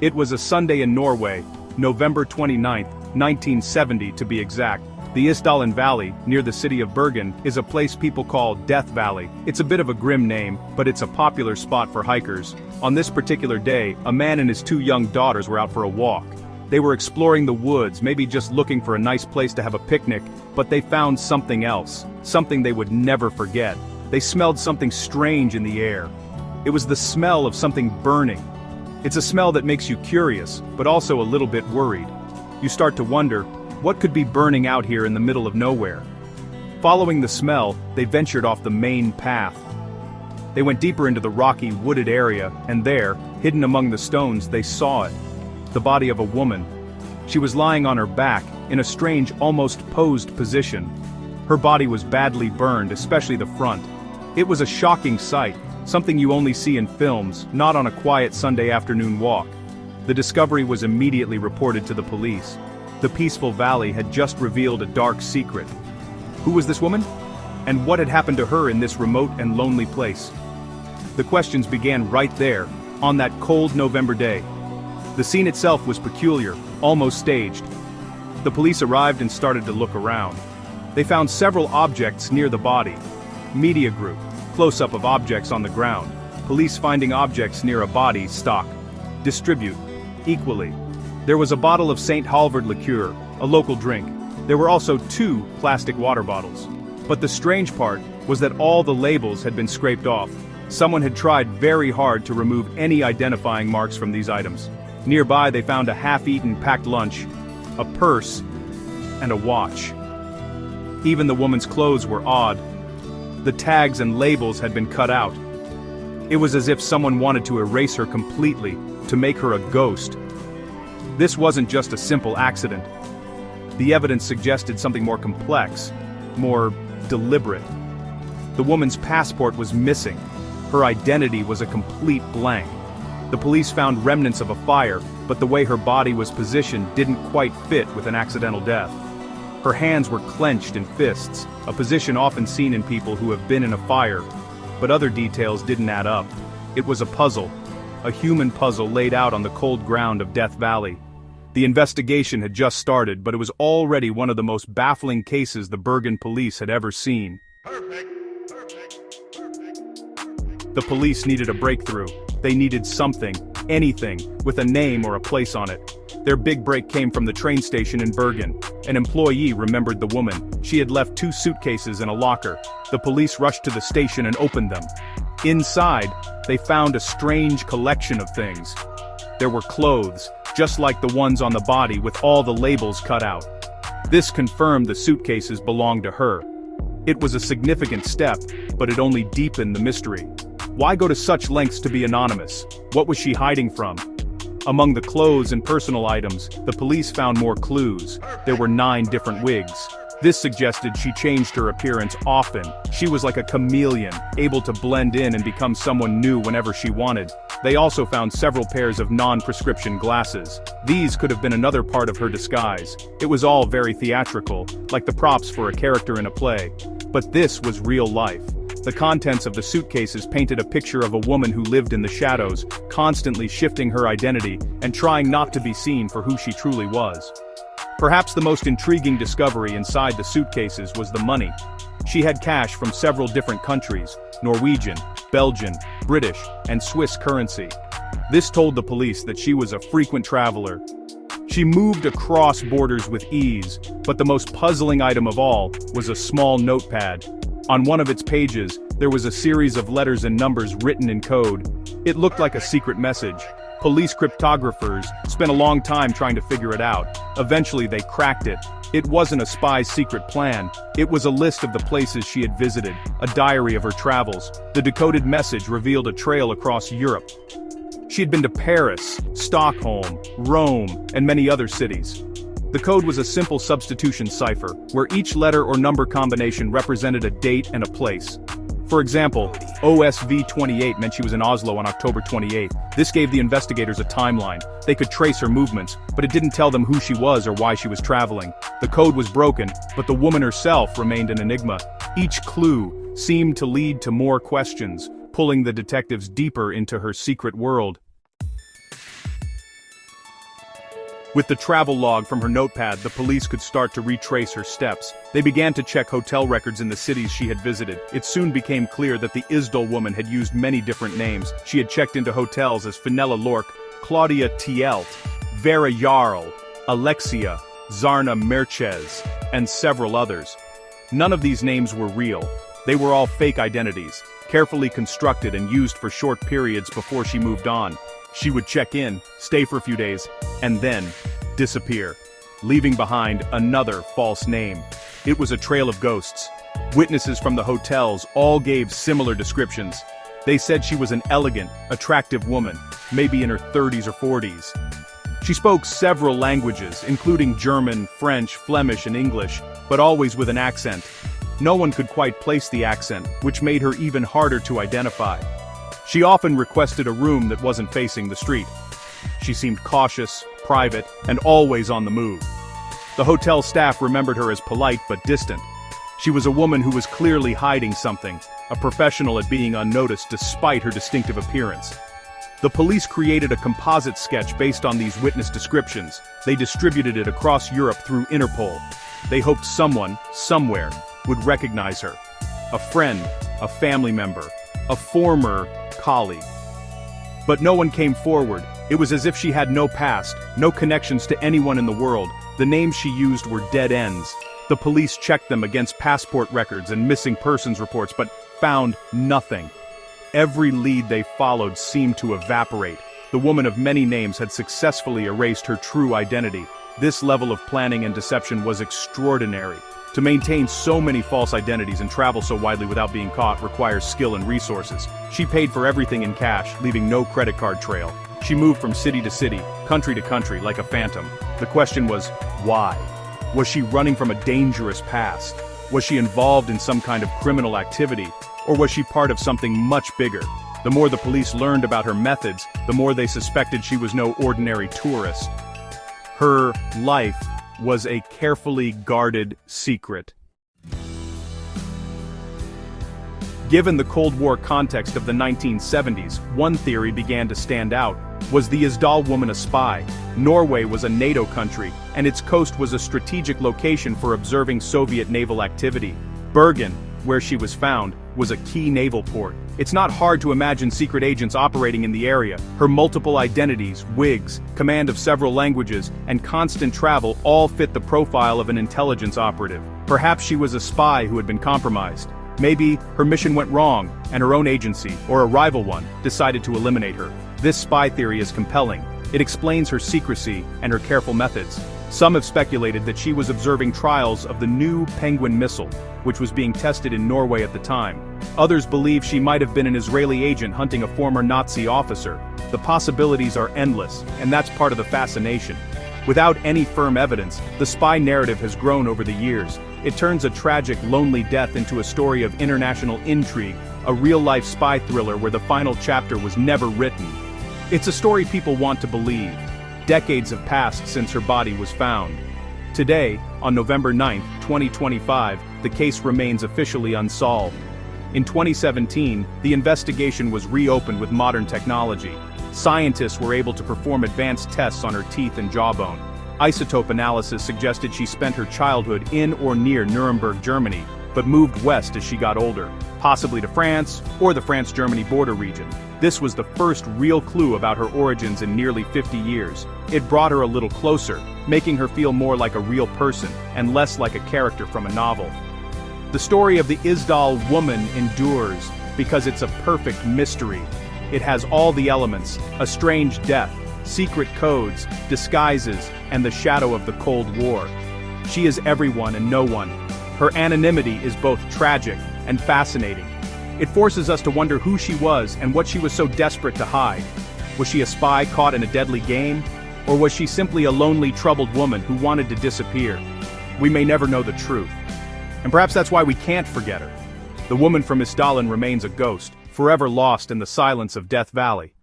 It was a Sunday in Norway, November 29, 1970 to be exact. The Isdal Valley, near the city of Bergen, is a place people call Death Valley. It's a bit of a grim name, but it's a popular spot for hikers. On this particular day, a man and his two young daughters were out for a walk. They were exploring the woods, maybe just looking for a nice place to have a picnic, but they found something else, something they would never forget. They smelled something strange in the air. It was the smell of something burning. It's a smell that makes you curious, but also a little bit worried. You start to wonder, what could be burning out here in the middle of nowhere? Following the smell, they ventured off the main path. They went deeper into the rocky, wooded area, and there, hidden among the stones, they saw it. The body of a woman. She was lying on her back, in a strange, almost posed position. Her body was badly burned, especially the front. It was a shocking sight, something you only see in films, not on a quiet Sunday afternoon walk. The discovery was immediately reported to the police. The peaceful valley had just revealed a dark secret. Who was this woman? And what had happened to her in this remote and lonely place? The questions began right there, on that cold November day. The scene itself was peculiar, almost staged. The police arrived and started to look around. They found several objects near the body. Media group, close-up of objects on the ground. Police finding objects near a body stock. Distribute, equally. There was a bottle of St. Halvard liqueur, a local drink. There were also 2 plastic water bottles. But the strange part was that all the labels had been scraped off. Someone had tried very hard to remove any identifying marks from these items. Nearby they found a half-eaten packed lunch, a purse, and a watch. Even the woman's clothes were odd. The tags and labels had been cut out. It was as if someone wanted to erase her completely, to make her a ghost. This wasn't just a simple accident. The evidence suggested something more complex, more deliberate. The woman's passport was missing. Her identity was a complete blank. The police found remnants of a fire, but the way her body was positioned didn't quite fit with an accidental death. Her hands were clenched in fists, a position often seen in people who have been in a fire, but other details didn't add up. It was a puzzle, a human puzzle laid out on the cold ground of Death Valley. The investigation had just started, but it was already one of the most baffling cases the Bergen police had ever seen. The police needed a breakthrough. They needed something, anything, with a name or a place on it. Their big break came from the train station in Bergen. An employee remembered the woman. She had left 2 suitcases in a locker. The police rushed to the station and opened them. Inside, they found a strange collection of things. There were clothes, just like the ones on the body with all the labels cut out. This confirmed the suitcases belonged to her. It was a significant step, but it only deepened the mystery. Why go to such lengths to be anonymous? What was she hiding from? Among the clothes and personal items, the police found more clues. There were 9 different wigs. This suggested she changed her appearance often. She was like a chameleon, able to blend in and become someone new whenever she wanted. They also found several pairs of non-prescription glasses. These could have been another part of her disguise. It was all very theatrical, like the props for a character in a play. But this was real life. The contents of the suitcases painted a picture of a woman who lived in the shadows, constantly shifting her identity and trying not to be seen for who she truly was. Perhaps the most intriguing discovery inside the suitcases was the money. She had cash from several different countries: Norwegian, Belgian, British, and Swiss currency. This told the police that she was a frequent traveler. She moved across borders with ease, but the most puzzling item of all was a small notepad. On one of its pages, there was a series of letters and numbers written in code. It looked like a secret message. Police cryptographers spent a long time trying to figure it out. Eventually they cracked it. It wasn't a spy's secret plan. It was a list of the places she had visited, a diary of her travels. The decoded message revealed a trail across Europe. She had been to Paris, Stockholm, Rome, and many other cities. The code was a simple substitution cipher, where each letter or number combination represented a date and a place. For example, OSV-28 meant she was in Oslo on October 28. This gave the investigators a timeline. They could trace her movements, but it didn't tell them who she was or why she was traveling. The code was broken, but the woman herself remained an enigma. Each clue seemed to lead to more questions, pulling the detectives deeper into her secret world. With the travel log from her notepad, the police could start to retrace her steps. They began to check hotel records in the cities she had visited. It soon became clear that the Isdal woman had used many different names. She had checked into hotels as Fenella Lork, Claudia Tielt, Vera Jarl, Alexia, Zarna Merches, and several others. None of these names were real. They were all fake identities, carefully constructed and used for short periods before she moved on. She would check in, stay for a few days, and then disappear, leaving behind another false name. It was a trail of ghosts. Witnesses from the hotels all gave similar descriptions. They said she was an elegant, attractive woman, maybe in her 30s or 40s. She spoke several languages, including German, French, Flemish, and English, but always with an accent. No one could quite place the accent, which made her even harder to identify. She often requested a room that wasn't facing the street. She seemed cautious, private, and always on the move. The hotel staff remembered her as polite but distant. She was a woman who was clearly hiding something, a professional at being unnoticed despite her distinctive appearance. The police created a composite sketch based on these witness descriptions. They distributed it across Europe through Interpol. They hoped someone, somewhere, would recognize her. A friend, a family member, a former colleague. But no one came forward. It was as if she had no past, no connections to anyone in the world. The names she used were dead ends. The police checked them against passport records and missing persons reports, but found nothing. Every lead they followed seemed to evaporate. The woman of many names had successfully erased her true identity. This level of planning and deception was extraordinary. To maintain so many false identities and travel so widely without being caught requires skill and resources. She paid for everything in cash, leaving no credit card trail. She moved from city to city, country to country, like a phantom. The question was, why? Was she running from a dangerous past? Was she involved in some kind of criminal activity? Or was she part of something much bigger? The more the police learned about her methods, the more they suspected she was no ordinary tourist. Her life was a carefully guarded secret. Given the Cold War context of the 1970s, one theory began to stand out. Was the Isdal woman a spy? Norway was a NATO country, and its coast was a strategic location for observing Soviet naval activity. Bergen, where she was found, was a key naval port. It's not hard to imagine secret agents operating in the area. Her multiple identities, wigs, command of several languages, and constant travel all fit the profile of an intelligence operative. Perhaps she was a spy who had been compromised. Maybe her mission went wrong, and her own agency, or a rival one, decided to eliminate her. This spy theory is compelling. It explains her secrecy and her careful methods. Some have speculated that she was observing trials of the new Penguin missile, which was being tested in Norway at the time. Others believe she might have been an Israeli agent hunting a former Nazi officer. The possibilities are endless, and that's part of the fascination. Without any firm evidence, the spy narrative has grown over the years. It turns a tragic, lonely death into a story of international intrigue, a real-life spy thriller where the final chapter was never written. It's a story people want to believe. Decades have passed since her body was found. Today, on November 9, 2025, the case remains officially unsolved. In 2017, the investigation was reopened with modern technology. Scientists were able to perform advanced tests on her teeth and jawbone. Isotope analysis suggested she spent her childhood in or near Nuremberg, Germany, but moved west as she got older, possibly to France or the France-Germany border region. This was the first real clue about her origins in nearly 50 years. It brought her a little closer, making her feel more like a real person and less like a character from a novel. The story of the Isdal woman endures because it's a perfect mystery. It has all the elements: a strange death, secret codes, disguises, and the shadow of the Cold War. She is everyone and no one. Her anonymity is both tragic and fascinating. It forces us to wonder who she was and what she was so desperate to hide. Was she a spy caught in a deadly game? Or was she simply a lonely, troubled woman who wanted to disappear? We may never know the truth. And perhaps that's why we can't forget her. The woman from Isdalen remains a ghost, forever lost in the silence of Death Valley.